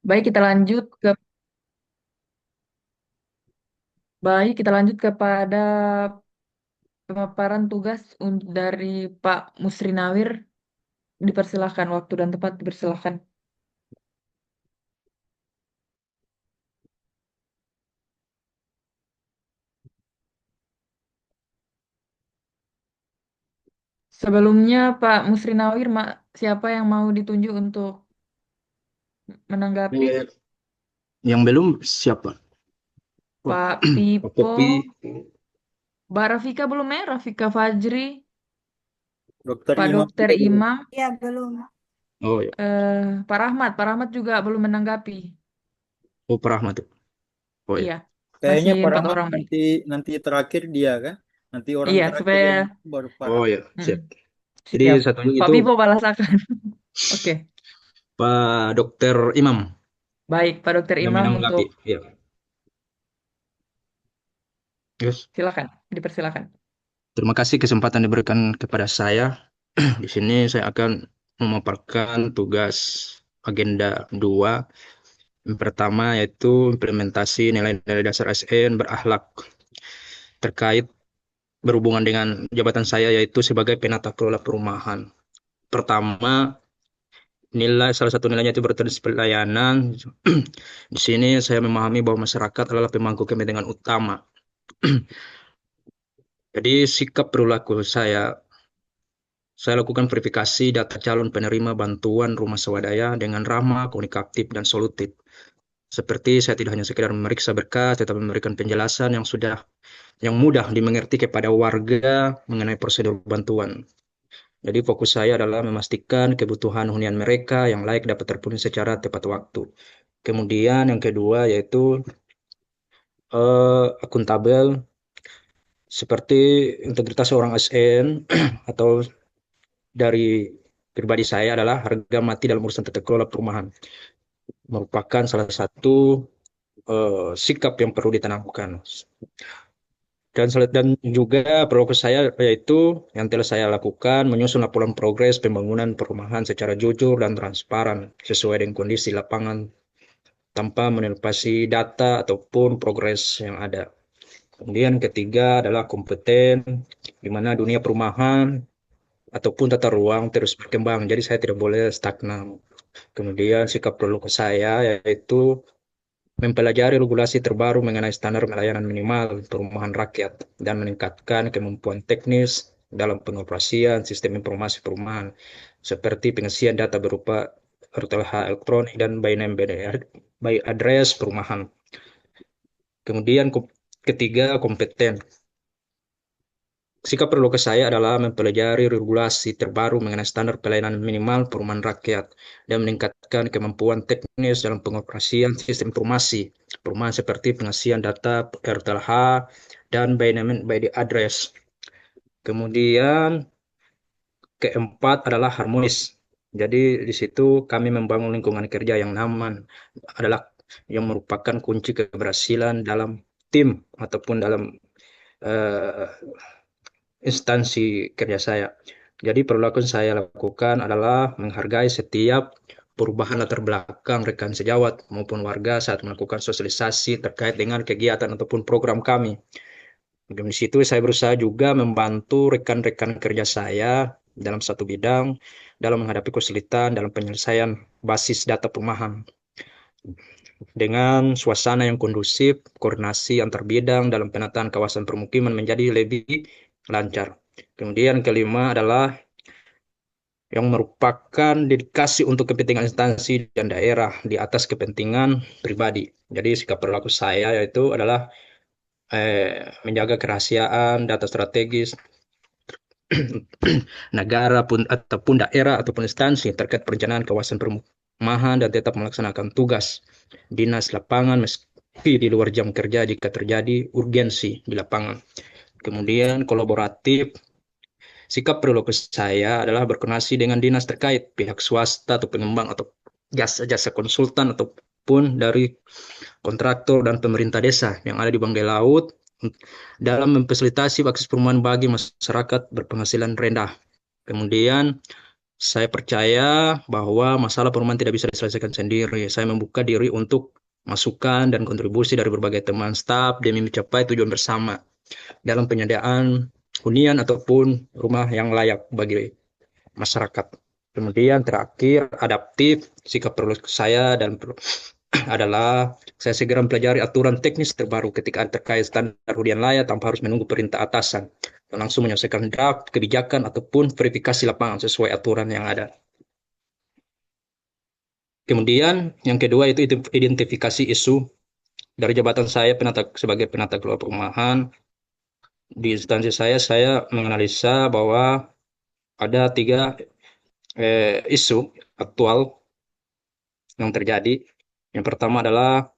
Baik, kita lanjut ke baik, kita lanjut kepada pemaparan tugas dari Pak Musri Nawir. Dipersilahkan waktu dan tempat dipersilahkan. Sebelumnya Pak Musri Nawir, siapa yang mau ditunjuk untuk menanggapi? Eh, yang belum siapa? Wah, Pak Pak Pipo, Popi, Mbak Rafika belum ya? Rafika Fajri, Dokter Pak Imam Dokter juga belum. Imam, Ya, belum. Oh ya, Pak Rahmat juga belum menanggapi. oh Pak Rahmat tuh. Oh ya, Iya, masih Kayaknya Pak 4 Rahmat orang. nanti nanti terakhir dia kan. Nanti orang Iya, terakhir supaya yang baru Pak oh Rahmat. ya, mm, siap. Jadi siap. satunya Pak itu Pipo balasakan. Oke, Pak Dokter Imam baik Pak Dokter yang Imam untuk menanggapi. Ya, yes. silakan, dipersilakan. Terima kasih kesempatan diberikan kepada saya. Di sini saya akan memaparkan tugas agenda 2. Yang pertama yaitu implementasi nilai-nilai dasar ASN berakhlak terkait berhubungan dengan jabatan saya yaitu sebagai penata kelola perumahan. Pertama, salah satu nilainya itu bertransfer pelayanan. Di sini saya memahami bahwa masyarakat adalah pemangku kepentingan utama. Jadi sikap perilaku saya lakukan verifikasi data calon penerima bantuan rumah swadaya dengan ramah, komunikatif, dan solutif. Seperti saya tidak hanya sekedar memeriksa berkas, tetapi memberikan penjelasan yang mudah dimengerti kepada warga mengenai prosedur bantuan. Jadi fokus saya adalah memastikan kebutuhan hunian mereka yang layak dapat terpenuhi secara tepat waktu. Kemudian yang kedua yaitu akuntabel, seperti integritas seorang ASN atau dari pribadi saya adalah harga mati dalam urusan tata kelola perumahan merupakan salah satu sikap yang perlu ditanamkan. Dan juga prioritas saya yaitu yang telah saya lakukan menyusun laporan progres pembangunan perumahan secara jujur dan transparan sesuai dengan kondisi lapangan tanpa manipulasi data ataupun progres yang ada. Kemudian ketiga adalah kompeten, di mana dunia perumahan ataupun tata ruang terus berkembang, jadi saya tidak boleh stagnan. Kemudian sikap prioritas saya yaitu mempelajari regulasi terbaru mengenai standar pelayanan minimal perumahan rakyat dan meningkatkan kemampuan teknis dalam pengoperasian sistem informasi perumahan seperti pengisian data berupa RTLH elektronik dan by name by address perumahan. Kemudian ketiga kompeten. Sikap prioritas saya adalah mempelajari regulasi terbaru mengenai standar pelayanan minimal perumahan rakyat dan meningkatkan kemampuan teknis dalam pengoperasian sistem informasi perumahan seperti pengisian data RTLH dan by the address. Kemudian keempat adalah harmonis. Jadi di situ kami membangun lingkungan kerja yang nyaman adalah yang merupakan kunci keberhasilan dalam tim ataupun dalam eh, instansi kerja saya. Jadi perilaku yang saya lakukan adalah menghargai setiap perubahan latar belakang rekan sejawat maupun warga saat melakukan sosialisasi terkait dengan kegiatan ataupun program kami. Dan di situ saya berusaha juga membantu rekan-rekan kerja saya dalam satu bidang dalam menghadapi kesulitan dalam penyelesaian basis data perumahan. Dengan suasana yang kondusif, koordinasi antar bidang dalam penataan kawasan permukiman menjadi lebih lancar. Kemudian kelima adalah yang merupakan dedikasi untuk kepentingan instansi dan daerah di atas kepentingan pribadi. Jadi sikap perilaku saya yaitu adalah menjaga kerahasiaan data strategis negara pun ataupun daerah ataupun instansi terkait perencanaan kawasan perumahan dan tetap melaksanakan tugas dinas lapangan meski di luar jam kerja jika terjadi urgensi di lapangan. Kemudian kolaboratif. Sikap perilaku saya adalah berkoordinasi dengan dinas terkait, pihak swasta atau pengembang atau jasa-jasa konsultan ataupun dari kontraktor dan pemerintah desa yang ada di Banggai Laut dalam memfasilitasi akses perumahan bagi masyarakat berpenghasilan rendah. Kemudian Saya percaya bahwa masalah perumahan tidak bisa diselesaikan sendiri. Saya membuka diri untuk masukan dan kontribusi dari berbagai teman staf demi mencapai tujuan bersama dalam penyediaan hunian ataupun rumah yang layak bagi masyarakat. Kemudian terakhir, adaptif. Sikap perlu saya dan adalah saya segera mempelajari aturan teknis terbaru ketika terkait standar hunian layak tanpa harus menunggu perintah atasan. Dan langsung menyelesaikan draft, kebijakan, ataupun verifikasi lapangan sesuai aturan yang ada. Kemudian yang kedua itu identifikasi isu dari jabatan saya sebagai penata kelola perumahan. Di instansi saya menganalisa bahwa ada 3 isu aktual yang terjadi. Yang pertama adalah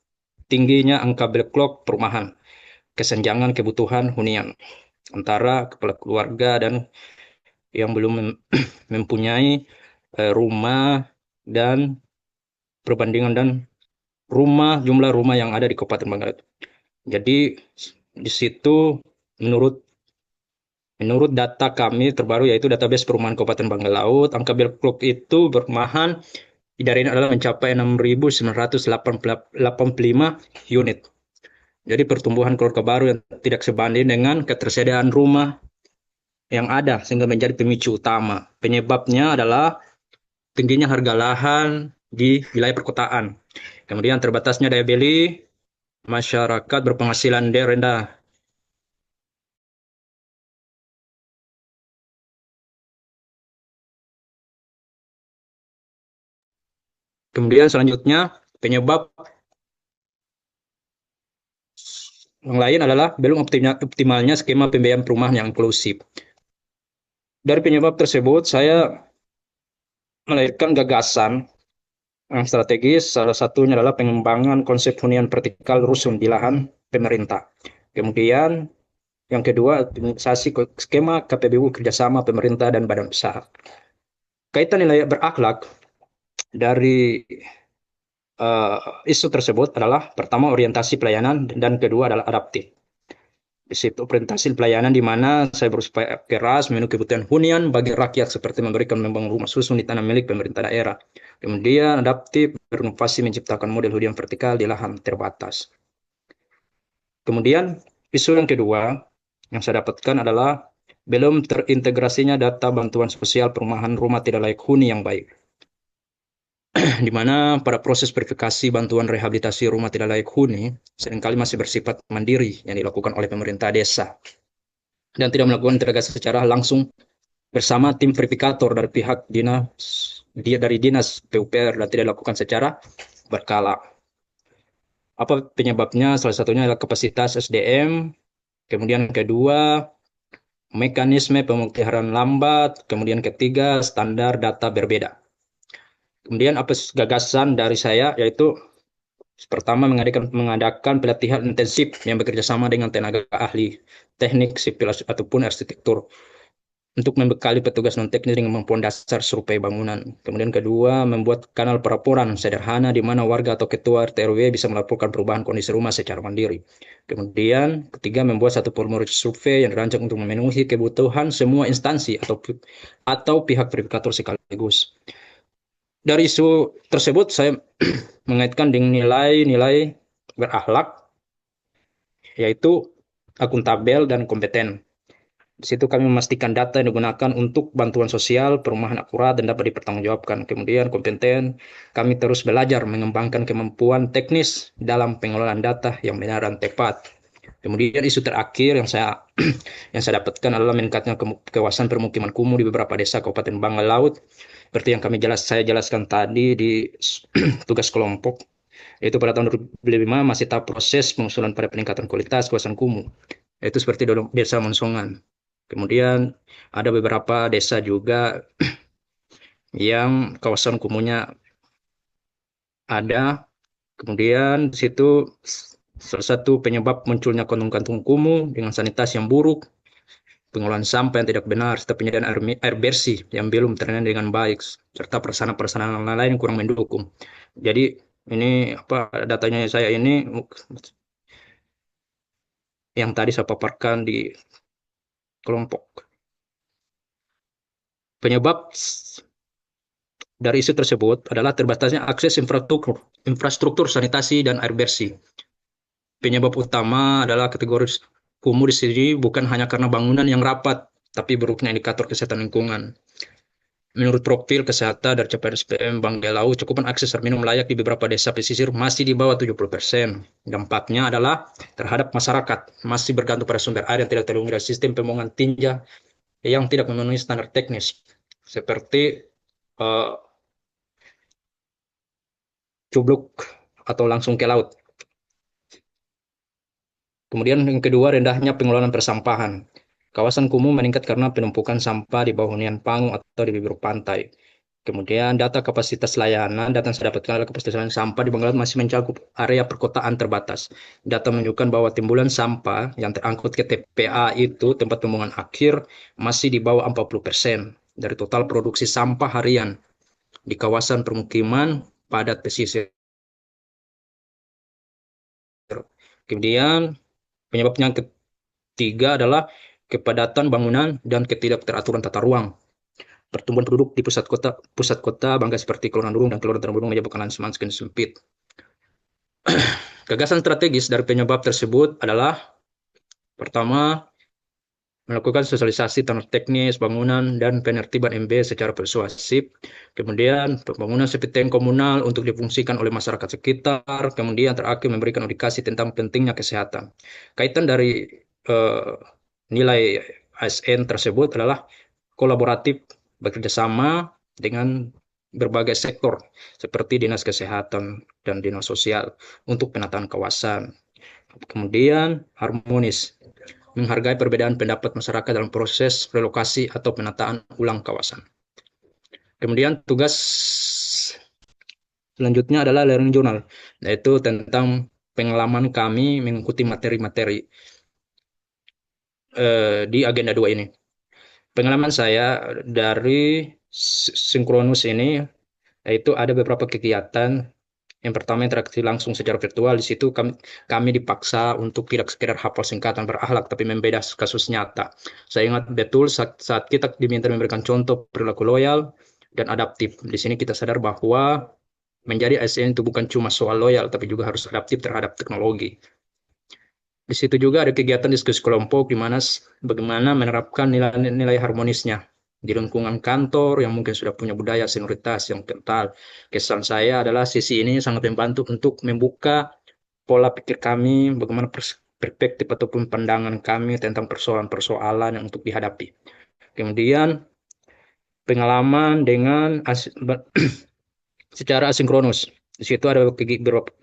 tingginya angka backlog perumahan, kesenjangan kebutuhan hunian antara kepala keluarga dan yang belum mempunyai rumah dan perbandingan dan jumlah rumah yang ada di Kabupaten Bangka. Jadi di situ menurut data kami terbaru yaitu database perumahan Kabupaten Bangka Laut, angka backlog itu perumahan dari ini adalah mencapai 6.985 unit. Jadi pertumbuhan keluarga baru yang tidak sebanding dengan ketersediaan rumah yang ada sehingga menjadi pemicu utama. Penyebabnya adalah tingginya harga lahan di wilayah perkotaan. Kemudian terbatasnya daya beli masyarakat berpenghasilan rendah. Kemudian selanjutnya penyebab yang lain adalah belum optimalnya skema pembiayaan perumahan yang inklusif. Dari penyebab tersebut saya melahirkan gagasan yang strategis, salah satunya adalah pengembangan konsep hunian vertikal rusun di lahan pemerintah. Kemudian yang kedua, optimisasi skema KPBU kerjasama pemerintah dan badan usaha. Kaitan nilai berakhlak dari isu tersebut adalah pertama orientasi pelayanan dan kedua adalah adaptif. Di situ orientasi pelayanan di mana saya berusaha keras memenuhi kebutuhan hunian bagi rakyat seperti memberikan membangun rumah susun di tanah milik pemerintah daerah. Kemudian adaptif berinovasi menciptakan model hunian vertikal di lahan terbatas. Kemudian isu yang kedua yang saya dapatkan adalah belum terintegrasinya data bantuan sosial perumahan rumah tidak layak huni yang baik. Di mana pada proses verifikasi bantuan rehabilitasi rumah tidak layak huni seringkali masih bersifat mandiri yang dilakukan oleh pemerintah desa dan tidak melakukan integrasi secara langsung bersama tim verifikator dari pihak dinas PUPR dan tidak dilakukan secara berkala. Apa penyebabnya? Salah satunya adalah kapasitas SDM, kemudian kedua mekanisme pemeliharaan lambat, kemudian ketiga standar data berbeda. Kemudian apa gagasan dari saya yaitu pertama mengadakan pelatihan intensif yang bekerja sama dengan tenaga ahli teknik sipil ataupun arsitektur untuk membekali petugas non teknis dengan kemampuan dasar survei bangunan. Kemudian kedua, membuat kanal pelaporan sederhana di mana warga atau ketua RT RW bisa melaporkan perubahan kondisi rumah secara mandiri. Kemudian ketiga, membuat satu formulir survei yang dirancang untuk memenuhi kebutuhan semua instansi atau pihak verifikator sekaligus. Dari isu tersebut saya mengaitkan dengan nilai-nilai berakhlak yaitu akuntabel dan kompeten. Di situ kami memastikan data yang digunakan untuk bantuan sosial perumahan akurat dan dapat dipertanggungjawabkan. Kemudian kompeten, kami terus belajar mengembangkan kemampuan teknis dalam pengelolaan data yang benar dan tepat. Kemudian isu terakhir yang saya dapatkan adalah meningkatnya kawasan permukiman kumuh di beberapa desa Kabupaten Bangka Laut. Seperti yang saya jelaskan tadi di tugas kelompok, yaitu pada tahun 2005 masih tahap proses pengusulan pada peningkatan kualitas kawasan kumuh. Yaitu seperti desa Monsongan. Kemudian ada beberapa desa juga yang kawasan kumuhnya ada. Kemudian di situ salah satu penyebab munculnya kantung-kantung kumuh dengan sanitasi yang buruk, pengolahan sampah yang tidak benar, serta penyediaan air bersih yang belum terlayani dengan baik, serta prasarana lain yang kurang mendukung. Jadi ini datanya saya ini yang tadi saya paparkan di kelompok. Penyebab dari isu tersebut adalah terbatasnya akses infrastruktur sanitasi dan air bersih. Penyebab utama adalah kategori kumuh di sini bukan hanya karena bangunan yang rapat, tapi buruknya indikator kesehatan lingkungan. Menurut profil kesehatan dari capaian SPM Banggelau, cakupan akses air minum layak di beberapa desa pesisir masih di bawah 70%. Dampaknya adalah terhadap masyarakat, masih bergantung pada sumber air yang tidak terlindungi dari sistem pembuangan tinja yang tidak memenuhi standar teknis, seperti uh, cubluk atau langsung ke laut. Kemudian yang kedua, rendahnya pengelolaan persampahan. Kawasan kumuh meningkat karena penumpukan sampah di bawah hunian panggung atau di bibir pantai. Kemudian data kapasitas layanan, data yang saya dapatkan adalah kapasitas layanan sampah di Bangladesh masih mencakup area perkotaan terbatas. Data menunjukkan bahwa timbulan sampah yang terangkut ke TPA itu, tempat pembuangan akhir, masih di bawah 40% dari total produksi sampah harian di kawasan permukiman padat pesisir. Kemudian penyebabnya yang ketiga adalah kepadatan bangunan dan ketidakteraturan tata ruang. Pertumbuhan penduduk di pusat kota Bangka seperti Kelurahan Durung dan Kelurahan Terburung menyebabkan lahan semakin sempit. Gagasan strategis dari penyebab tersebut adalah pertama, melakukan sosialisasi tanah teknis, bangunan, dan penertiban MB secara persuasif. Kemudian, pembangunan septic komunal untuk difungsikan oleh masyarakat sekitar. Kemudian, terakhir memberikan edukasi tentang pentingnya kesehatan. Kaitan dari nilai ASN tersebut adalah kolaboratif, bekerjasama dengan berbagai sektor seperti dinas kesehatan dan dinas sosial untuk penataan kawasan. Kemudian harmonis, menghargai perbedaan pendapat masyarakat dalam proses relokasi atau penataan ulang kawasan. Kemudian tugas selanjutnya adalah learning journal, yaitu tentang pengalaman kami mengikuti materi-materi di agenda 2 ini. Pengalaman saya dari sinkronus ini, yaitu ada beberapa kegiatan. Yang pertama, interaksi langsung secara virtual. Di situ kami dipaksa untuk tidak sekedar hafal singkatan berakhlak, tapi membeda kasus nyata. Saya ingat betul saat kita diminta memberikan contoh perilaku loyal dan adaptif. Di sini kita sadar bahwa menjadi ASN itu bukan cuma soal loyal, tapi juga harus adaptif terhadap teknologi. Di situ juga ada kegiatan diskusi kelompok di mana bagaimana menerapkan nilai-nilai harmonisnya di lingkungan kantor yang mungkin sudah punya budaya senioritas yang kental. Kesan saya adalah sisi ini sangat membantu untuk membuka pola pikir kami, bagaimana perspektif ataupun pandangan kami tentang persoalan-persoalan yang untuk dihadapi. Kemudian pengalaman dengan secara asinkronus. Di situ ada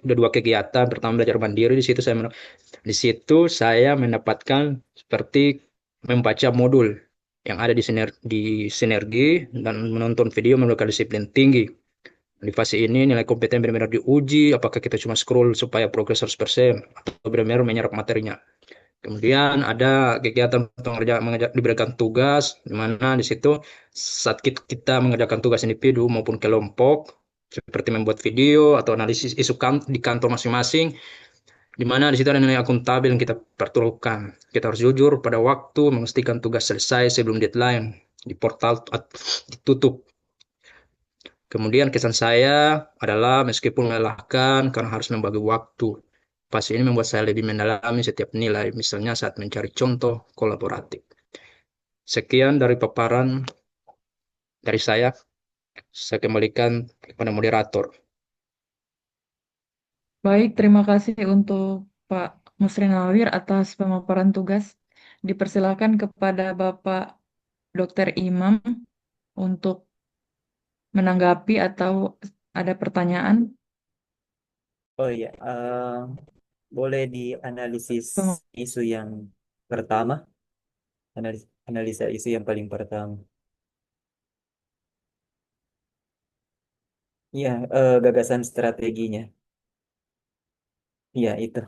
dua kegiatan. Pertama, belajar mandiri. Di situ saya mendapatkan seperti membaca modul yang ada di sinergi dan menonton video menggunakan disiplin tinggi. Di fase ini nilai kompeten benar-benar diuji, apakah kita cuma scroll supaya progres 100% atau benar-benar menyerap materinya. Kemudian ada kegiatan diberikan tugas, di mana di situ saat kita mengerjakan tugas individu maupun kelompok, seperti membuat video atau analisis isu di kantor masing-masing, di mana di situ ada nilai akuntabel yang kita perlukan. Kita harus jujur pada waktu, memastikan tugas selesai sebelum deadline, di portal ditutup. Kemudian kesan saya adalah meskipun melelahkan karena harus membagi waktu, pas ini membuat saya lebih mendalami setiap nilai, misalnya saat mencari contoh kolaboratif. Sekian dari paparan dari saya kembalikan kepada moderator. Baik, terima kasih untuk Pak Musri Nawir atas pemaparan tugas. Dipersilakan kepada Bapak Dr. Imam untuk menanggapi atau ada pertanyaan. Oh iya, boleh dianalisis Pem- isu yang pertama, analisa isu yang paling pertama. Iya, gagasan strateginya. Iya, itu.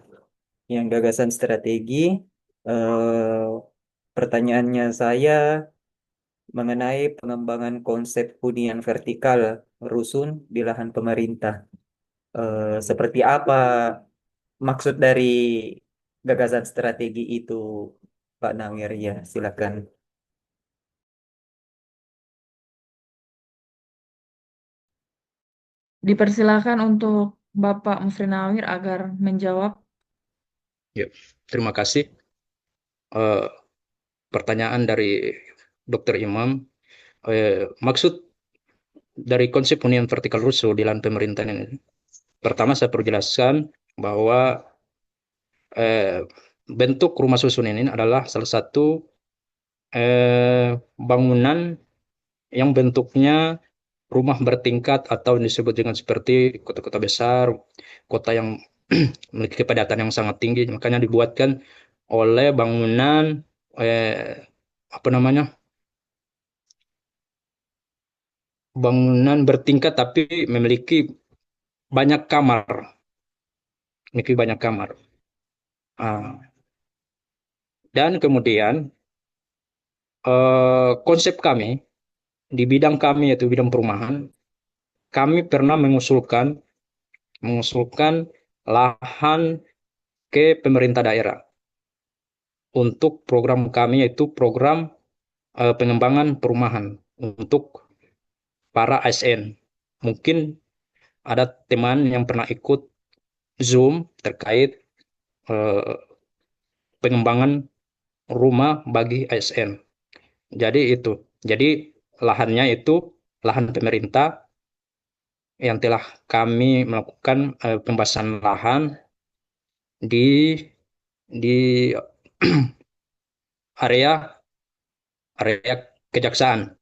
Yang gagasan strategi, eh, pertanyaannya saya mengenai pengembangan konsep hunian vertikal rusun di lahan pemerintah. Seperti apa maksud dari gagasan strategi itu, Pak Nawir? Ya, silakan. Dipersilakan untuk Bapak Musrinawir agar menjawab. Ya, terima kasih. Pertanyaan dari Dr. Imam, maksud dari konsep hunian vertikal rusuh di lahan pemerintahan ini. Pertama saya perlu jelaskan bahwa bentuk rumah susun ini adalah salah satu bangunan yang bentuknya rumah bertingkat atau disebut dengan seperti kota-kota besar, kota yang memiliki kepadatan yang sangat tinggi, makanya dibuatkan oleh bangunan apa namanya, bangunan bertingkat tapi memiliki banyak kamar, memiliki banyak kamar. Dan kemudian konsep kami di bidang kami yaitu bidang perumahan, kami pernah mengusulkan lahan ke pemerintah daerah untuk program kami yaitu program pengembangan perumahan untuk para ASN. Mungkin ada teman yang pernah ikut Zoom terkait pengembangan rumah bagi ASN. Jadi itu. Jadi lahannya itu lahan pemerintah yang telah kami melakukan pembahasan lahan di di area area kejaksaan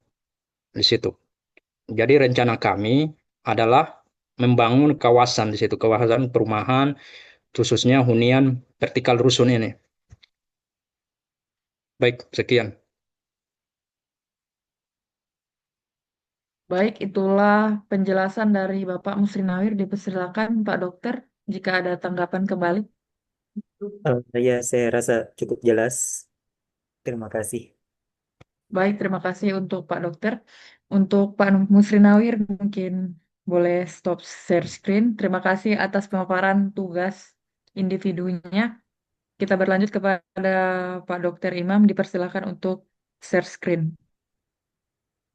di situ. Jadi rencana kami adalah membangun kawasan di situ, kawasan perumahan khususnya hunian vertikal rusun ini. Baik, sekian. Baik, itulah penjelasan dari Bapak Musrinawir. Dipersilakan Pak Dokter jika ada tanggapan kembali. Ya, saya rasa cukup jelas. Terima kasih. Baik, terima kasih untuk Pak Dokter. Untuk Pak Musrinawir mungkin boleh stop share screen. Terima kasih atas pemaparan tugas individunya. Kita berlanjut kepada Pak Dokter Imam. Dipersilakan untuk share screen.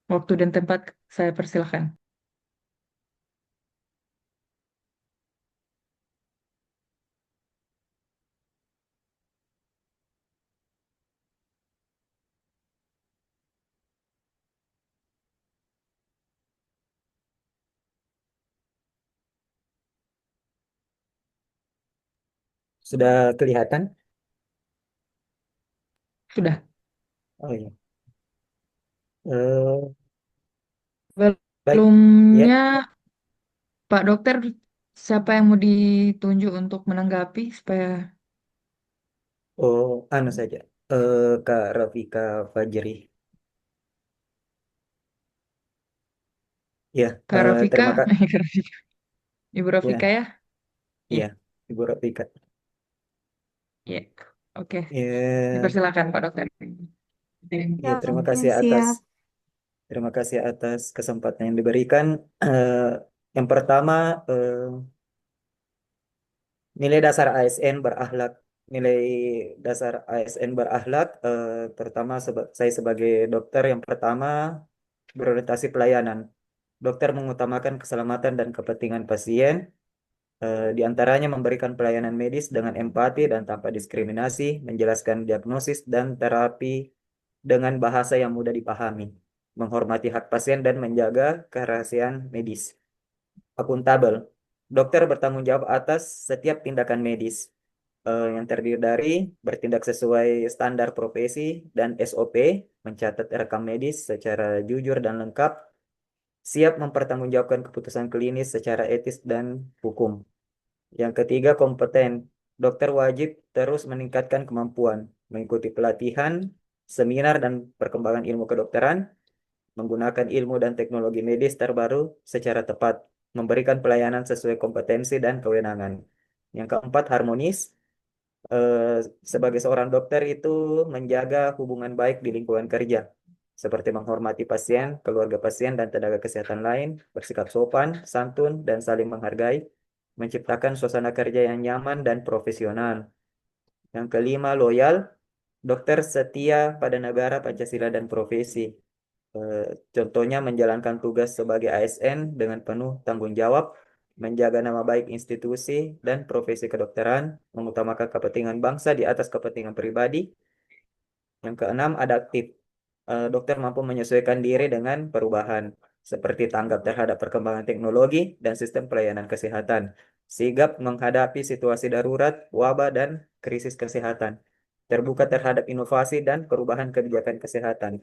Waktu dan tempat saya persilakan. Sudah kelihatan? Sudah. Oh iya. Eh, baik. Ya. Belumnya Pak Dokter, siapa yang mau ditunjuk untuk menanggapi supaya Oh, anu saja. Kak Rafika Fajri. Ya, Kak Rafika, terima kasih. Kak Rafika. Ibu Rafika Ya, ya? Iya, iya, Ibu Rafika. iya. Oke, Ya, dipersilakan Pak Dokter. ya, Ya, oke, siap. terima kasih atas kesempatan yang diberikan. Eh, yang pertama, nilai dasar ASN berakhlak. Nilai dasar ASN berakhlak, terutama saya sebagai dokter yang pertama berorientasi pelayanan. Dokter mengutamakan keselamatan dan kepentingan pasien, di antaranya memberikan pelayanan medis dengan empati dan tanpa diskriminasi, menjelaskan diagnosis dan terapi dengan bahasa yang mudah dipahami, menghormati hak pasien dan menjaga kerahasiaan medis. Akuntabel. Dokter bertanggung jawab atas setiap tindakan medis, yang terdiri dari bertindak sesuai standar profesi dan SOP, mencatat rekam medis secara jujur dan lengkap, siap mempertanggungjawabkan keputusan klinis secara etis dan hukum. Yang ketiga, kompeten. Dokter wajib terus meningkatkan kemampuan, mengikuti pelatihan, seminar, dan perkembangan ilmu kedokteran, menggunakan ilmu dan teknologi medis terbaru secara tepat, memberikan pelayanan sesuai kompetensi dan kewenangan. Yang keempat, harmonis. Sebagai seorang dokter itu menjaga hubungan baik di lingkungan kerja, seperti menghormati pasien, keluarga pasien, dan tenaga kesehatan lain, bersikap sopan, santun, dan saling menghargai, menciptakan suasana kerja yang nyaman dan profesional. Yang kelima, loyal. Dokter setia pada negara, Pancasila, dan profesi. Eh, Contohnya menjalankan tugas sebagai ASN dengan penuh tanggung jawab, menjaga nama baik institusi dan profesi kedokteran, mengutamakan kepentingan bangsa di atas kepentingan pribadi. Yang keenam, adaptif. Dokter mampu menyesuaikan diri dengan perubahan, seperti tanggap terhadap perkembangan teknologi dan sistem pelayanan kesehatan, sigap menghadapi situasi darurat, wabah, dan krisis kesehatan, terbuka terhadap inovasi dan perubahan kebijakan kesehatan.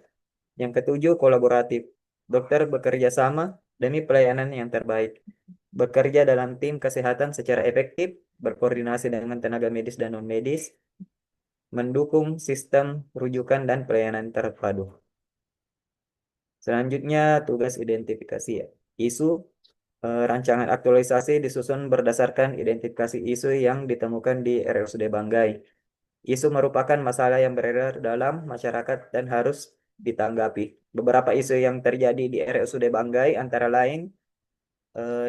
Yang ketujuh, kolaboratif. Dokter bekerja sama demi pelayanan yang terbaik, bekerja dalam tim kesehatan secara efektif, berkoordinasi dengan tenaga medis dan non-medis, mendukung sistem rujukan dan pelayanan terpadu. Selanjutnya, tugas identifikasi ya. Isu rancangan aktualisasi disusun berdasarkan identifikasi isu yang ditemukan di RSUD Banggai. Isu merupakan masalah yang beredar dalam masyarakat dan harus ditanggapi. Beberapa isu yang terjadi di RSUD Banggai antara lain,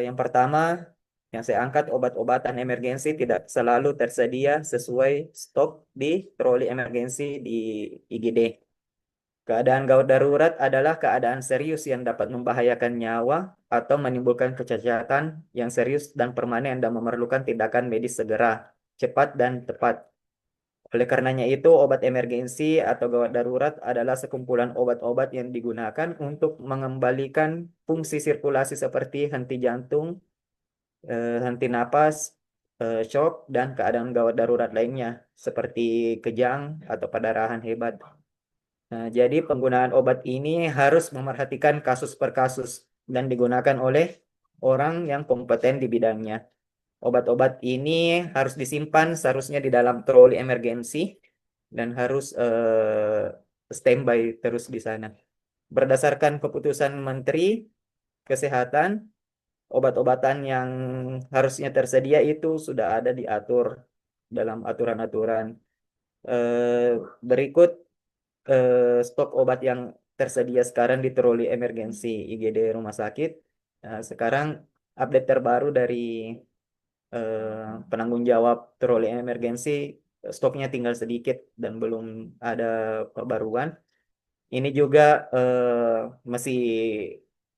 yang pertama, yang saya angkat, obat-obatan emergensi tidak selalu tersedia sesuai stok di troli emergensi di IGD. Keadaan gawat darurat adalah keadaan serius yang dapat membahayakan nyawa atau menimbulkan kecacatan yang serius dan permanen dan memerlukan tindakan medis segera, cepat, dan tepat. Oleh karenanya itu, obat emergensi atau gawat darurat adalah sekumpulan obat-obat yang digunakan untuk mengembalikan fungsi sirkulasi seperti henti jantung, henti napas, shock, dan keadaan gawat darurat lainnya seperti kejang atau perdarahan hebat. Nah, jadi penggunaan obat ini harus memerhatikan kasus per kasus dan digunakan oleh orang yang kompeten di bidangnya. Obat-obat ini harus disimpan seharusnya di dalam troli emergensi dan harus standby terus di sana. Berdasarkan keputusan Menteri Kesehatan, obat-obatan yang harusnya tersedia itu sudah ada diatur dalam aturan-aturan. Berikut stok obat yang tersedia sekarang di troli emergensi IGD rumah sakit. Nah, sekarang update terbaru dari penanggung jawab troli emergensi, stoknya tinggal sedikit dan belum ada perbaruan. Ini juga masih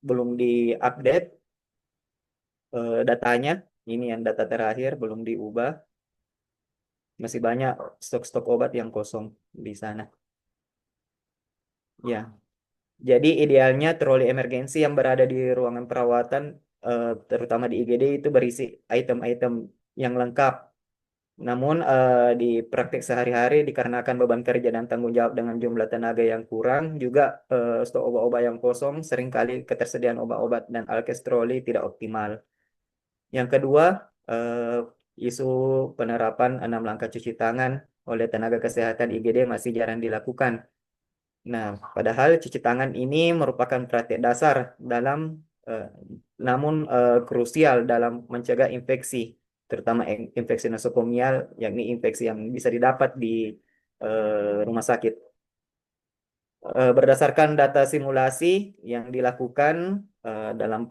belum diupdate datanya. Ini yang data terakhir belum diubah. Masih banyak stok-stok obat yang kosong di sana. Ya, jadi idealnya troli emergensi yang berada di ruangan perawatan, terutama di IGD itu berisi item-item yang lengkap. Namun di praktik sehari-hari dikarenakan beban kerja dan tanggung jawab dengan jumlah tenaga yang kurang, juga stok obat-obat yang kosong, seringkali ketersediaan obat-obat dan alkes troli tidak optimal. Yang kedua, isu penerapan 6 langkah cuci tangan oleh tenaga kesehatan IGD masih jarang dilakukan. Nah, padahal cuci tangan ini merupakan praktik dasar dalam, namun krusial dalam mencegah infeksi, terutama infeksi nosokomial, yakni infeksi yang bisa didapat di rumah sakit. Berdasarkan data simulasi yang dilakukan dalam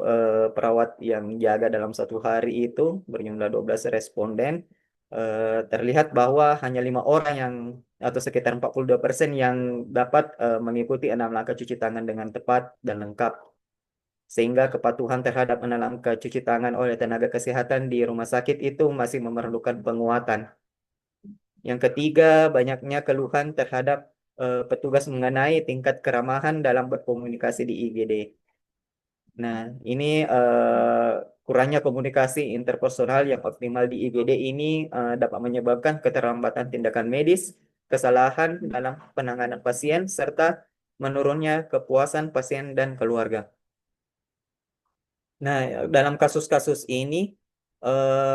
perawat yang jaga dalam satu hari itu berjumlah 12 responden, terlihat bahwa hanya 5 orang yang atau sekitar 42% yang dapat mengikuti 6 langkah cuci tangan dengan tepat dan lengkap. Sehingga kepatuhan terhadap 6 langkah cuci tangan oleh tenaga kesehatan di rumah sakit itu masih memerlukan penguatan. Yang ketiga, banyaknya keluhan terhadap petugas mengenai tingkat keramahan dalam berkomunikasi di IGD. Nah, ini kurangnya komunikasi interpersonal yang optimal di IGD ini dapat menyebabkan keterlambatan tindakan medis, kesalahan dalam penanganan pasien, serta menurunnya kepuasan pasien dan keluarga. Nah, dalam kasus-kasus ini,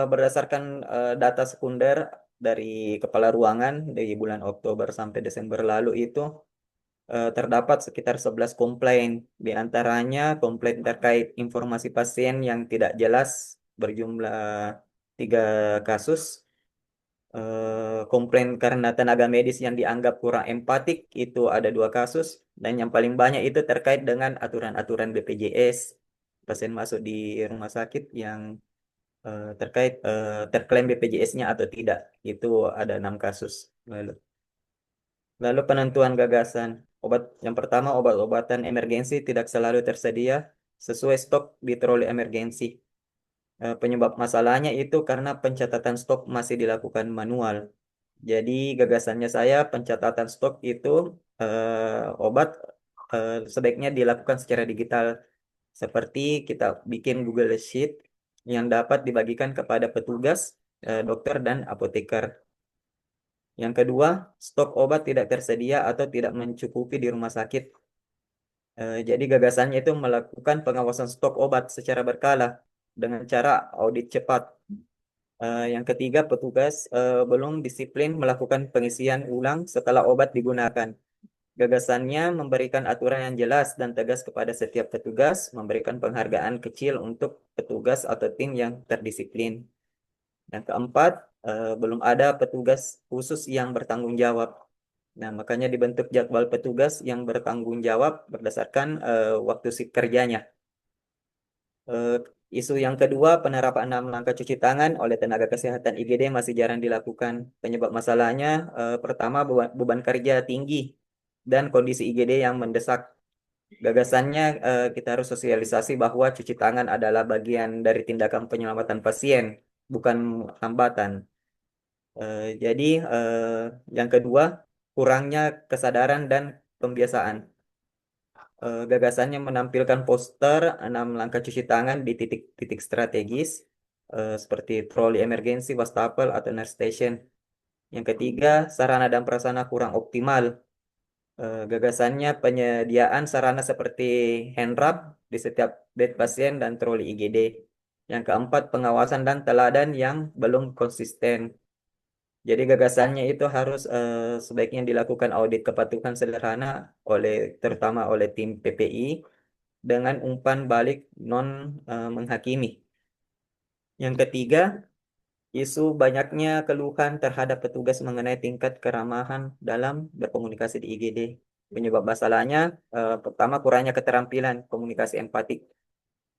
berdasarkan data sekunder dari kepala ruangan dari bulan Oktober sampai Desember lalu itu, terdapat sekitar 11 komplain. Di antaranya komplain terkait informasi pasien yang tidak jelas berjumlah 3 kasus. Komplain karena tenaga medis yang dianggap kurang empatik itu ada 2 kasus. Dan yang paling banyak itu terkait dengan aturan-aturan BPJS. Pasien masuk di rumah sakit yang terkait terklaim BPJS-nya atau tidak. Itu ada 6 kasus. Lalu penentuan gagasan. Yang pertama, obat-obatan emergensi tidak selalu tersedia sesuai stok di troli emergensi. Penyebab masalahnya itu karena pencatatan stok masih dilakukan manual. Jadi gagasannya saya pencatatan stok itu obat sebaiknya dilakukan secara digital. Seperti kita bikin Google Sheet yang dapat dibagikan kepada petugas, dokter, dan apoteker. Yang kedua, stok obat tidak tersedia atau tidak mencukupi di rumah sakit. Jadi gagasannya itu melakukan pengawasan stok obat secara berkala dengan cara audit cepat. Yang ketiga, petugas belum disiplin melakukan pengisian ulang setelah obat digunakan. Gagasannya memberikan aturan yang jelas dan tegas kepada setiap petugas, memberikan penghargaan kecil untuk petugas atau tim yang terdisiplin. Yang keempat, belum ada petugas khusus yang bertanggung jawab. Nah, makanya dibentuk jadwal petugas yang bertanggung jawab berdasarkan waktu shift kerjanya. Eh, Isu yang kedua, penerapan 6 langkah cuci tangan oleh tenaga kesehatan IGD masih jarang dilakukan. Penyebab masalahnya, pertama beban kerja tinggi dan kondisi IGD yang mendesak. Gagasannya, kita harus sosialisasi bahwa cuci tangan adalah bagian dari tindakan penyelamatan pasien, bukan hambatan. Jadi, yang kedua, kurangnya kesadaran dan pembiasaan. Gagasannya menampilkan poster 6 langkah cuci tangan di titik-titik strategis seperti troli emergensi, wastafel, atau nurse station. Yang ketiga, sarana dan prasarana kurang optimal. Gagasannya penyediaan sarana seperti hand wrap di setiap bed pasien dan troli IGD. Yang keempat, pengawasan dan teladan yang belum konsisten. Jadi gagasannya itu harus sebaiknya dilakukan audit kepatuhan sederhana terutama oleh tim PPI dengan umpan balik non menghakimi. Yang ketiga, isu banyaknya keluhan terhadap petugas mengenai tingkat keramahan dalam berkomunikasi di IGD. Penyebab masalahnya, pertama kurangnya keterampilan komunikasi empatik.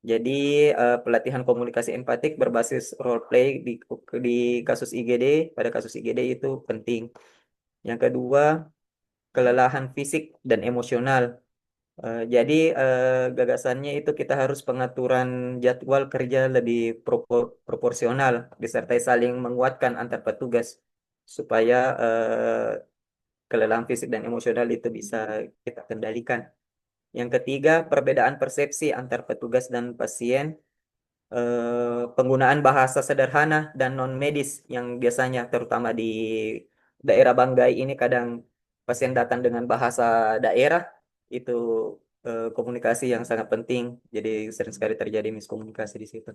Jadi pelatihan komunikasi empatik berbasis role play di kasus IGD, pada kasus IGD itu penting. Yang kedua, kelelahan fisik dan emosional. Jadi gagasannya itu kita harus pengaturan jadwal kerja lebih proporsional, disertai saling menguatkan antar petugas supaya kelelahan fisik dan emosional itu bisa kita kendalikan. Yang ketiga, perbedaan persepsi antar petugas dan pasien, penggunaan bahasa sederhana dan non medis yang biasanya terutama di daerah Banggai ini kadang pasien datang dengan bahasa daerah itu komunikasi yang sangat penting. Jadi sering sekali terjadi miskomunikasi di situ.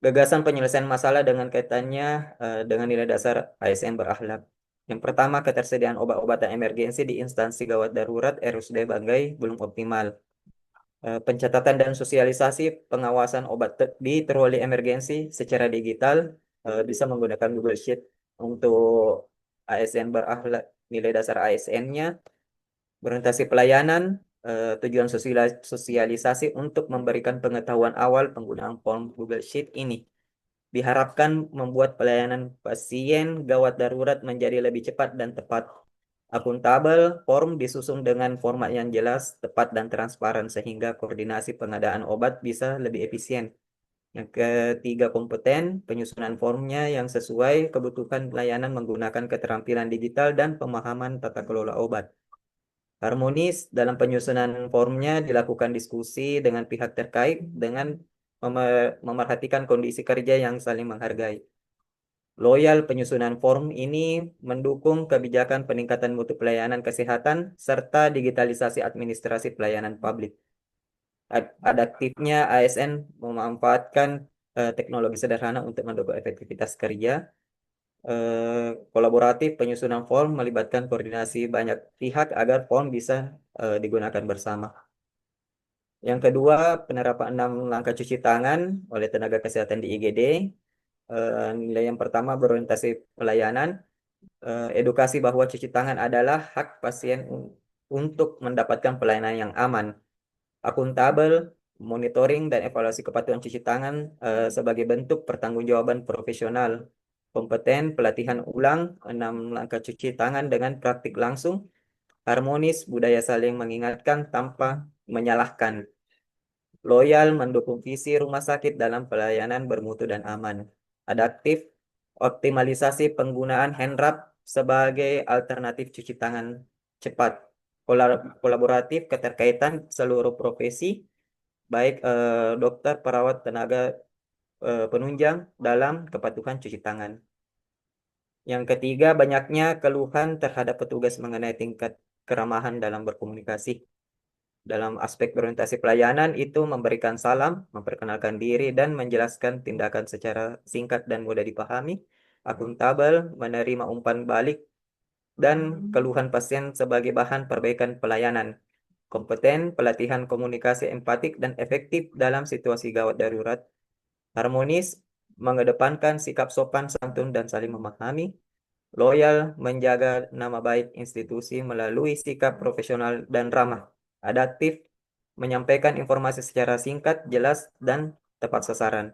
Gagasan penyelesaian masalah dengan kaitannya dengan nilai dasar ASN berakhlak. Yang pertama, ketersediaan obat-obatan emergensi di instansi gawat darurat RSUD Banggai belum optimal. Pencatatan dan sosialisasi pengawasan obat di troli emergensi secara digital bisa menggunakan Google Sheet untuk ASN berakhlak, nilai dasar ASN-nya, orientasi pelayanan, tujuan sosialisasi untuk memberikan pengetahuan awal penggunaan form Google Sheet ini. Diharapkan membuat pelayanan pasien gawat darurat menjadi lebih cepat dan tepat. Akuntabel, form disusun dengan format yang jelas, tepat, dan transparan sehingga koordinasi pengadaan obat bisa lebih efisien. Yang ketiga, kompeten, penyusunan formnya yang sesuai kebutuhan pelayanan menggunakan keterampilan digital dan pemahaman tata kelola obat. Harmonis dalam penyusunan formnya dilakukan diskusi dengan pihak terkait dengan memerhatikan kondisi kerja yang saling menghargai. Loyal penyusunan form ini mendukung kebijakan peningkatan mutu pelayanan kesehatan serta digitalisasi administrasi pelayanan publik. Adaptifnya ASN memanfaatkan teknologi sederhana untuk mendukung efektivitas kerja. Kolaboratif penyusunan form melibatkan koordinasi banyak pihak agar form bisa digunakan bersama. Yang kedua, penerapan 6 langkah cuci tangan oleh tenaga kesehatan di IGD. Nilai yang pertama berorientasi pelayanan, edukasi bahwa cuci tangan adalah hak pasien untuk mendapatkan pelayanan yang aman, akuntabel, monitoring dan evaluasi kepatuhan cuci tangan sebagai bentuk pertanggungjawaban profesional, kompeten, pelatihan ulang, 6 langkah cuci tangan dengan praktik langsung, harmonis, budaya saling mengingatkan tanpa menyalahkan. Loyal mendukung visi rumah sakit dalam pelayanan bermutu dan aman. Adaptif, optimalisasi penggunaan hand rub sebagai alternatif cuci tangan cepat. Kolaboratif, keterkaitan seluruh profesi, baik dokter, perawat, tenaga penunjang dalam kepatuhan cuci tangan. Yang ketiga, banyaknya keluhan terhadap petugas mengenai tingkat keramahan dalam berkomunikasi. Dalam aspek berorientasi pelayanan itu memberikan salam, memperkenalkan diri, dan menjelaskan tindakan secara singkat dan mudah dipahami, akuntabel, menerima umpan balik, dan keluhan pasien sebagai bahan perbaikan pelayanan. Kompeten, pelatihan komunikasi empatik dan efektif dalam situasi gawat darurat. Harmonis, mengedepankan sikap sopan, santun, dan saling memahami. Loyal, menjaga nama baik institusi melalui sikap profesional dan ramah. Adaptif, menyampaikan informasi secara singkat, jelas, dan tepat sasaran.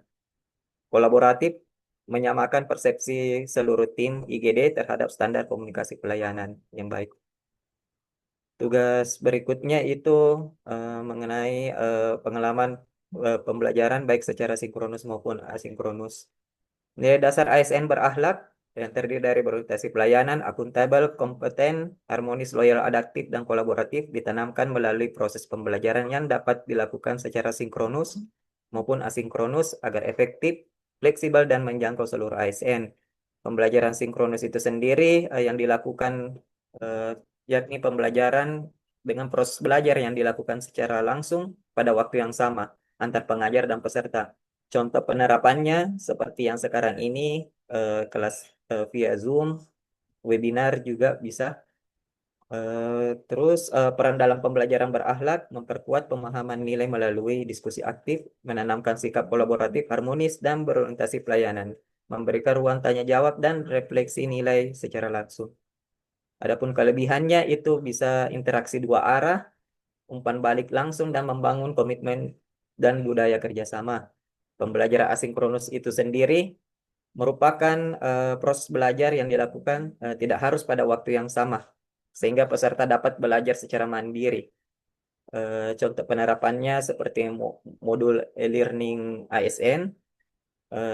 Kolaboratif, menyamakan persepsi seluruh tim IGD terhadap standar komunikasi pelayanan yang baik. Tugas berikutnya itu mengenai pengalaman pembelajaran baik secara sinkronus maupun asinkronus. Nilai dasar ASN berakhlak yang terdiri dari berorientasi pelayanan, akuntabel, kompeten, harmonis, loyal, adaptif, dan kolaboratif ditanamkan melalui proses pembelajaran yang dapat dilakukan secara sinkronus maupun asinkronus agar efektif, fleksibel, dan menjangkau seluruh ASN. Pembelajaran sinkronus itu sendiri yang dilakukan eh, yakni pembelajaran dengan proses belajar yang dilakukan secara langsung pada waktu yang sama antar pengajar dan peserta. Contoh penerapannya seperti yang sekarang ini kelas via Zoom, webinar juga bisa. Terus peran dalam pembelajaran berakhlak, memperkuat pemahaman nilai melalui diskusi aktif, menanamkan sikap kolaboratif, harmonis, dan berorientasi pelayanan, memberikan ruang tanya jawab dan refleksi nilai secara langsung. Adapun kelebihannya itu bisa interaksi dua arah, umpan balik langsung, dan membangun komitmen dan budaya kerjasama. Pembelajaran asinkronus itu sendiri merupakan proses belajar yang dilakukan tidak harus pada waktu yang sama, sehingga peserta dapat belajar secara mandiri. Contoh penerapannya seperti modul e-learning ASN,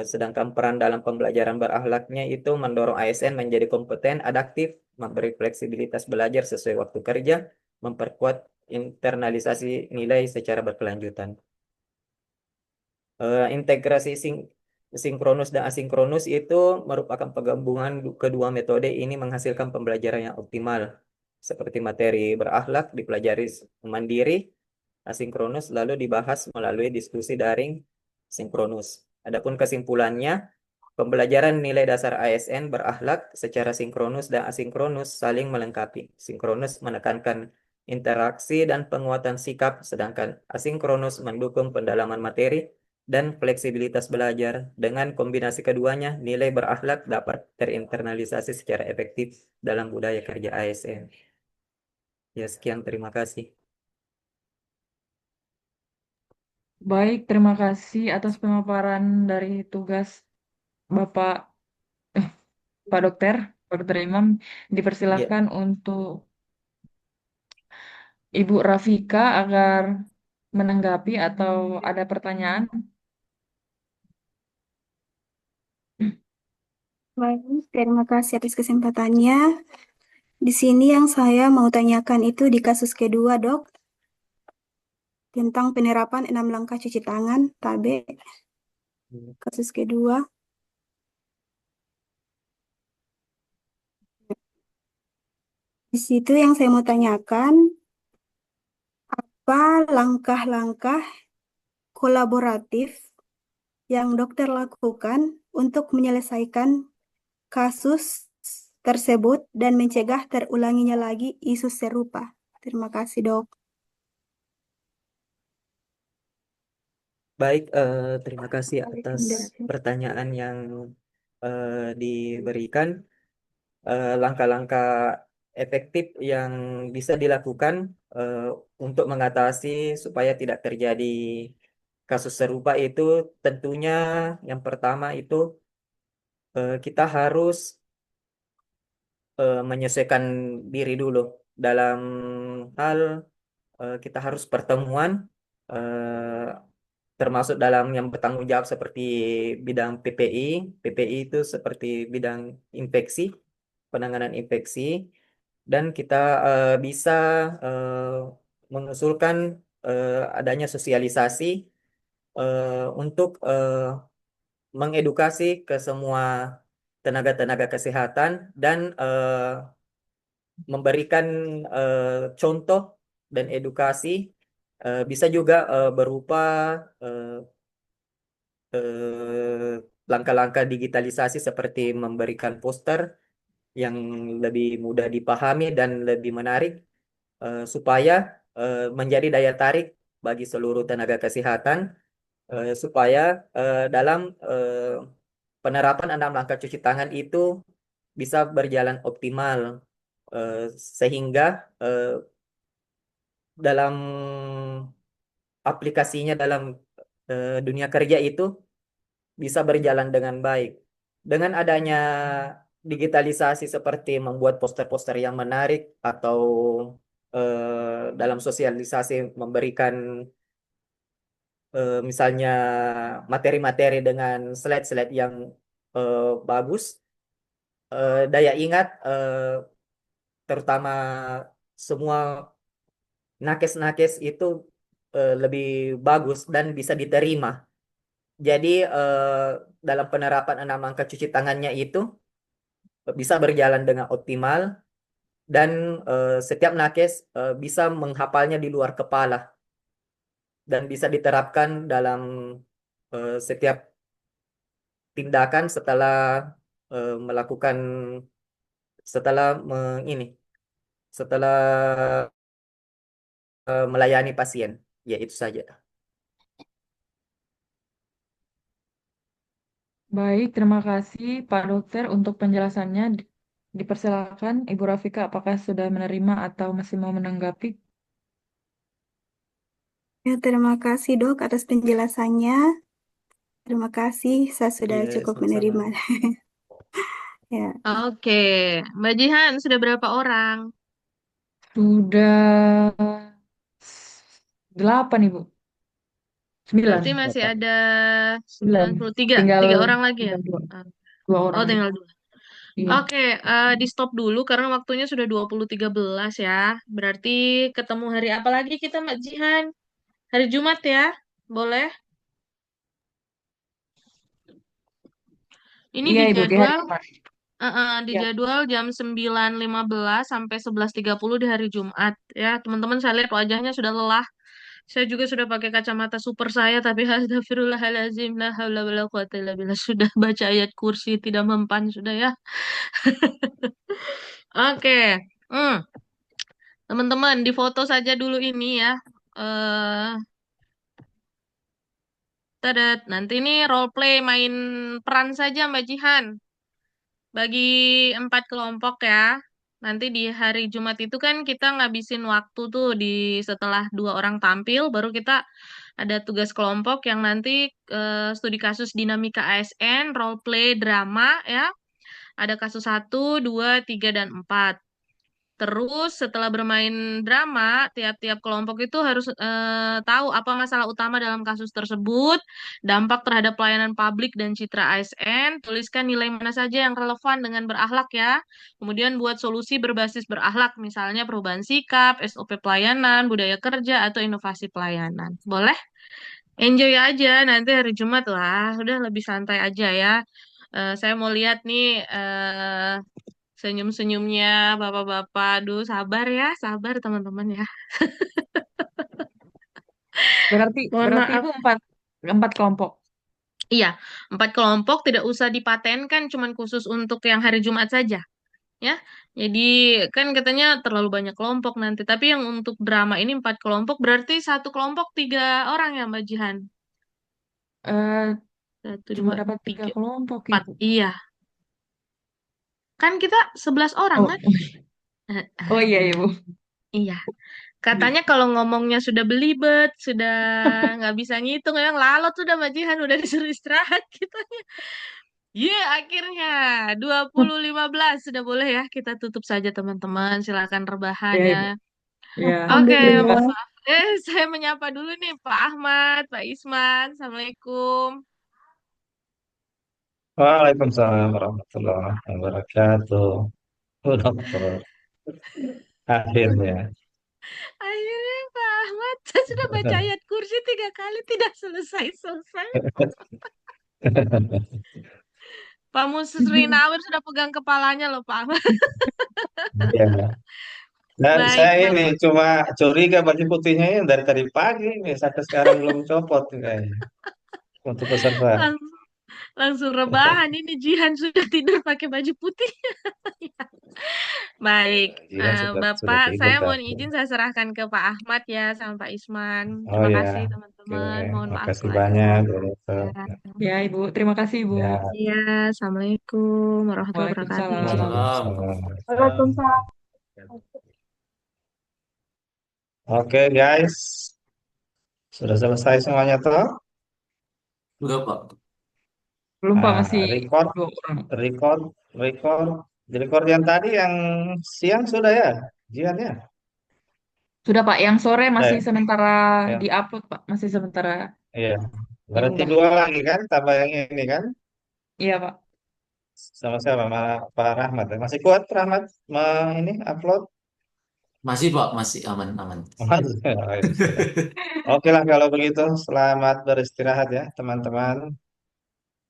sedangkan peran dalam pembelajaran berakhlaknya itu mendorong ASN menjadi kompeten, adaptif, memberi fleksibilitas belajar sesuai waktu kerja, memperkuat internalisasi nilai secara berkelanjutan. Integrasi sinkronus dan asinkronus itu merupakan penggabungan kedua metode ini menghasilkan pembelajaran yang optimal. Seperti materi berakhlak dipelajari mandiri, asinkronus lalu dibahas melalui diskusi daring sinkronus. Adapun kesimpulannya, pembelajaran nilai dasar ASN berakhlak secara sinkronus dan asinkronus saling melengkapi. Sinkronus menekankan interaksi dan penguatan sikap, sedangkan asinkronus mendukung pendalaman materi dan fleksibilitas belajar. Dengan kombinasi keduanya, nilai berakhlak dapat terinternalisasi secara efektif dalam budaya kerja ASN. Ya, sekian, terima kasih. Baik, terima kasih atas pemaparan dari tugas Bapak, Pak Dokter, Pak Dokter Imam. Ya, Dipersilahkan untuk Ibu Rafika agar menanggapi atau ada pertanyaan. Baik, terima kasih atas kesempatannya. Di sini yang saya mau tanyakan itu di kasus kedua, Dok, tentang penerapan 6 langkah cuci tangan, KB, kasus kedua. Di situ yang saya mau tanyakan, apa langkah-langkah kolaboratif yang dokter lakukan untuk menyelesaikan kasus tersebut dan mencegah terulanginya lagi isu serupa. Terima kasih, Dok. baik, terima kasih atas pertanyaan yang diberikan. Langkah-langkah efektif yang bisa dilakukan eh, untuk mengatasi supaya tidak terjadi kasus serupa itu tentunya yang pertama itu kita harus menyesuaikan diri dulu dalam hal kita harus pertemuan termasuk dalam yang bertanggung jawab seperti bidang PPI. PPI itu seperti bidang infeksi, penanganan infeksi, dan kita bisa eh, mengusulkan adanya sosialisasi untuk mengedukasi ke semua tenaga-tenaga kesehatan dan memberikan contoh dan edukasi bisa juga berupa eh, langkah-langkah digitalisasi seperti memberikan poster yang lebih mudah dipahami dan lebih menarik supaya menjadi daya tarik bagi seluruh tenaga kesehatan supaya dalam penerapan 6 langkah cuci tangan itu bisa berjalan optimal eh, sehingga dalam aplikasinya dalam dunia kerja itu bisa berjalan dengan baik. Dengan adanya digitalisasi seperti membuat poster-poster yang menarik atau dalam sosialisasi memberikan misalnya materi-materi dengan slide-slide yang bagus, daya ingat terutama semua nakes-nakes itu lebih bagus dan bisa diterima. Jadi dalam penerapan 6 langkah cuci tangannya itu bisa berjalan dengan optimal dan setiap nakes bisa menghafalnya di luar kepala dan bisa diterapkan dalam setiap tindakan setelah melakukan setelah ini setelah melayani pasien. Ya itu saja. Baik, terima kasih Pak Dokter untuk penjelasannya. Dipersilakan Ibu Rafika, apakah sudah menerima atau masih mau menanggapi? Ya, terima kasih dok atas penjelasannya. Terima kasih, saya sudah Iya, cukup sama-sama. menerima. Ya, Oke, Mbak Jihan sudah berapa orang? Sudah 8, Ibu. 9. Berarti masih ada 9. 93, Tinggal, 3 orang lagi ya? tinggal dua, Ah. dua Oh, orang. tinggal 2. Iya. Oke, di stop dulu karena waktunya sudah 20.13 ya. Berarti ketemu hari apa lagi kita Mbak Jihan? Hari Jumat ya? Boleh? Ini Iya, di Ibu, di hari jadwal, Jumat. di Ya. jadwal jam 9.15 sampai 11.30 di hari Jumat ya. Teman-teman saya lihat wajahnya sudah lelah. Saya juga sudah pakai kacamata super saya, tapi astagfirullahaladzim, la haula wala quwata illa billah. Sudah baca ayat kursi, tidak mempan sudah ya. Oke. Hmm. Teman-teman, difoto saja dulu ini ya. Eh, tadat. Nanti ini role play main peran saja Mbak Jihan. Bagi 4 kelompok ya. Nanti di hari Jumat itu kan kita ngabisin waktu tuh di setelah 2 orang tampil, baru kita ada tugas kelompok yang nanti studi kasus dinamika ASN, role play drama ya. Ada kasus 1, 2, 3, dan 4. Terus setelah bermain drama, tiap-tiap kelompok itu harus tahu apa masalah utama dalam kasus tersebut, dampak terhadap pelayanan publik dan citra ASN, tuliskan nilai mana saja yang relevan dengan berakhlak ya. Kemudian buat solusi berbasis berakhlak, misalnya perubahan sikap, SOP pelayanan, budaya kerja, atau inovasi pelayanan. Boleh? Enjoy aja, nanti hari Jumat lah, udah lebih santai aja ya. Saya mau lihat nih senyum-senyumnya bapak-bapak. Aduh, sabar ya, sabar teman-teman ya. Berarti Mohon maaf. Ibu 4 kelompok. Iya, 4 kelompok tidak usah dipatenkan, cuman khusus untuk yang hari Jumat saja. Ya, jadi kan katanya terlalu banyak kelompok nanti. Tapi yang untuk drama ini 4 kelompok, berarti 1 kelompok 3 orang ya Mbak Jihan? Eh, 1, Cuma 2, dapat 3 3, kelompok, 4. Ibu. Iya, kan kita 11 orang Oh, kan? oh iya, Ibu. Iya. Katanya kalau ngomongnya sudah belibet, sudah nggak bisa ngitung, yang lalot sudah Mbak Jihan, udah disuruh istirahat kita. Akhirnya 20.15 sudah boleh ya kita tutup saja teman-teman. Silakan Ya, rebahannya. Ibu. Ya. Oke, Alhamdulillah. Saya menyapa dulu nih Pak Ahmad, Pak Isman. Assalamualaikum. Waalaikumsalam warahmatullahi wabarakatuh. Oh, dokter. Akhirnya. Akhirnya Pak Ahmad, saya sudah baca ayat kursi 3 kali, tidak selesai-selesai. Pak Musri Nawir sudah pegang kepalanya loh Pak Ahmad. Ya. Dan Baik, saya Bapak. ini cuma curiga baju putihnya ini dari tadi pagi nih sampai sekarang belum copot nih kayaknya untuk peserta. Langsung rebahan. Ini Jihan sudah tidur pakai baju putih. Baik, Jihan sudah Bapak, tidur saya mohon tapi. izin saya serahkan ke Pak Ahmad ya sama Pak Isman. Oh Terima ya, kasih oke. teman-teman. Mohon maaf Makasih kalau ada banyak, salah. Bu Dokter. Ya, Ya, Ibu. Terima kasih, Ibu. Ya, iya, Assalamualaikum warahmatullahi wabarakatuh. Waalaikumsalam. Waalaikumsalam. Waalaikumsalam. Oke guys, sudah selesai semuanya toh? Sudah, Pak. Belum, Pak. Nah, Masih record, 2 orang. record, record. Di record yang tadi yang siang sudah ya, Jihan ya? Sudah, Pak. Yang sore masih Eh, sementara ya, di-upload, Pak. Masih sementara iya. yang Berarti udah. 2 lagi kan, tambah yang ini kan, Iya, Pak. sama-sama sama Pak Rahmat. Masih kuat Rahmat ini upload? Masih, Pak. Masih aman, aman. Masih. Oh, ya, sudah. Oke lah kalau begitu, selamat beristirahat ya teman-teman.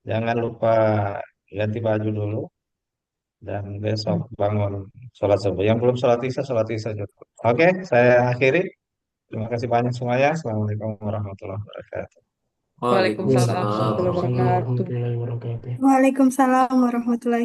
Jangan lupa ganti baju dulu dan besok bangun sholat subuh. Yang belum sholat isya juga. Oke, saya akhiri. Terima kasih banyak semuanya. Assalamualaikum warahmatullahi wabarakatuh. Waalaikumsalam Waalaikumsalam warahmatullahi Waalaikumsalam wabarakatuh. warahmatullahi wabarakatuh. Waalaikumsalam warahmatullahi